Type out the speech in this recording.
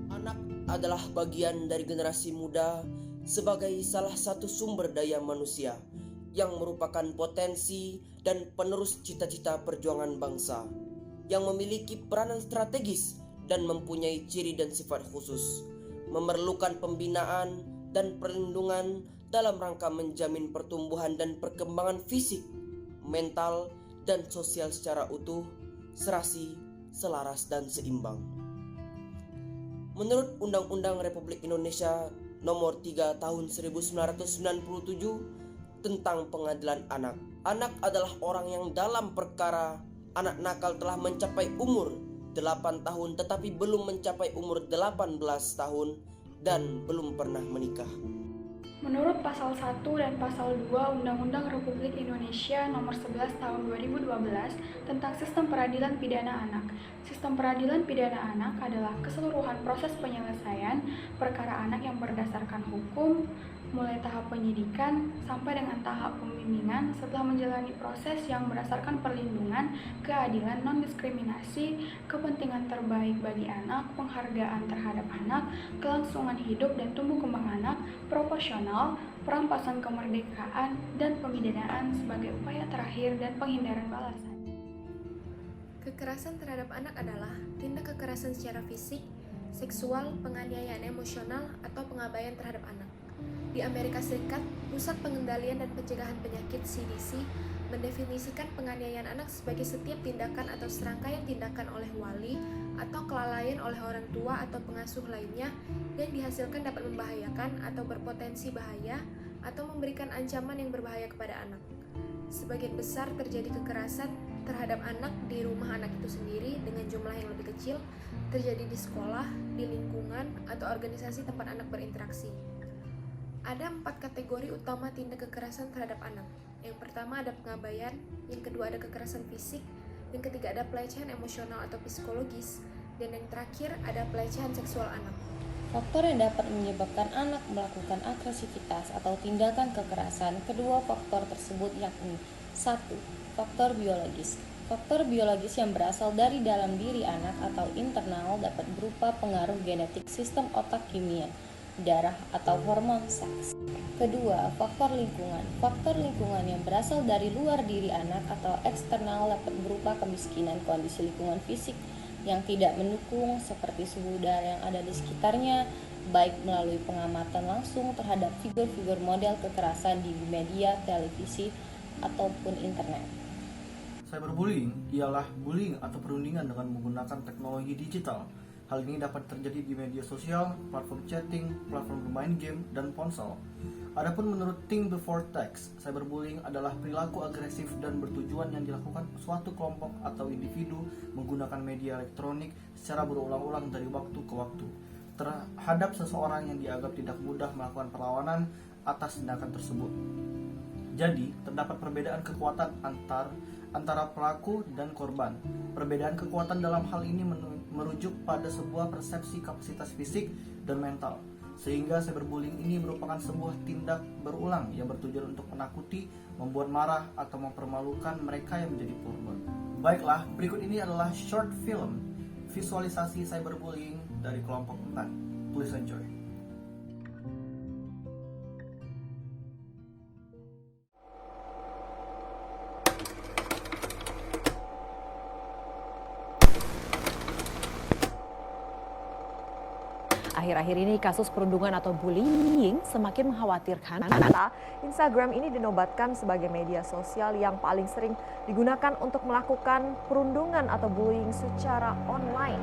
Anak adalah bagian dari generasi muda sebagai salah satu sumber daya manusia yang merupakan potensi dan penerus cita-cita perjuangan bangsa, yang memiliki peranan strategis dan mempunyai ciri dan sifat khusus, memerlukan pembinaan dan perlindungan dalam rangka menjamin pertumbuhan dan perkembangan fisik, mental, dan sosial secara utuh, serasi, selaras, dan seimbang. Menurut Undang-Undang Republik Indonesia Nomor 3 Tahun 1997 tentang Pengadilan Anak, anak adalah orang yang dalam perkara anak nakal telah mencapai umur 8 tahun tetapi belum mencapai umur 18 tahun dan belum pernah menikah. Menurut Pasal 1 dan Pasal 2 Undang-Undang Republik Indonesia Nomor 11 Tahun 2012 tentang Sistem Peradilan Pidana Anak. Sistem peradilan pidana anak adalah keseluruhan proses penyelesaian perkara anak yang berdasarkan hukum, mulai tahap penyidikan sampai dengan tahap pembimbingan setelah menjalani proses yang berdasarkan perlindungan, keadilan, non-diskriminasi, kepentingan terbaik bagi anak, penghargaan terhadap anak, kelangsungan hidup dan tumbuh kembang anak, proporsional, perampasan kemerdekaan, dan pemidanaan sebagai upaya terakhir dan penghindaran balasan. Kekerasan terhadap anak adalah tindak kekerasan secara fisik, seksual, penganiayaan emosional, atau pengabaian terhadap anak. Di Amerika Serikat, Pusat Pengendalian dan Pencegahan Penyakit CDC mendefinisikan penganiayaan anak sebagai setiap tindakan atau serangkaian tindakan oleh wali atau kelalaian oleh orang tua atau pengasuh lainnya yang dihasilkan dapat membahayakan atau berpotensi bahaya atau memberikan ancaman yang berbahaya kepada anak. Sebagian besar terjadi kekerasan terhadap anak di rumah anak itu sendiri dengan jumlah yang lebih kecil, terjadi di sekolah, di lingkungan, atau organisasi tempat anak berinteraksi. Ada 4 kategori utama tindak kekerasan terhadap anak. Yang pertama ada pengabaian, yang kedua ada kekerasan fisik, yang ketiga ada pelecehan emosional atau psikologis, dan yang terakhir ada pelecehan seksual anak. Faktor yang dapat menyebabkan anak melakukan agresivitas atau tindakan kekerasan, kedua faktor tersebut yakni 1. Faktor biologis. Faktor biologis yang berasal dari dalam diri anak atau internal dapat berupa pengaruh genetik sistem otak kimia, darah, atau hormon seks. Kedua, faktor lingkungan. Faktor lingkungan yang berasal dari luar diri anak atau eksternal dapat berupa kemiskinan, kondisi lingkungan fisik yang tidak mendukung seperti suhu udara yang ada di sekitarnya, baik melalui pengamatan langsung terhadap figur-figur model kekerasan di media, televisi, ataupun internet. Cyberbullying ialah bullying atau perundingan dengan menggunakan teknologi digital. Hal ini dapat terjadi di media sosial, platform chatting, platform bermain game, dan ponsel. Adapun menurut Think Before Text, cyberbullying adalah perilaku agresif dan bertujuan yang dilakukan suatu kelompok atau individu menggunakan media elektronik secara berulang-ulang dari waktu ke waktu terhadap seseorang yang dianggap tidak mudah melakukan perlawanan atas tindakan tersebut. Jadi, terdapat perbedaan kekuatan antara pelaku dan korban. Perbedaan kekuatan dalam hal ini merujuk pada sebuah persepsi kapasitas fisik dan mental, sehingga cyberbullying ini merupakan sebuah tindak berulang yang bertujuan untuk menakuti, membuat marah, atau mempermalukan mereka yang menjadi korban. Baiklah, berikut ini adalah short film visualisasi cyberbullying dari kelompok 4. Please enjoy. Akhir-akhir ini kasus perundungan atau bullying semakin mengkhawatirkan. Instagram ini dinobatkan sebagai media sosial yang paling sering digunakan untuk melakukan perundungan atau bullying secara online.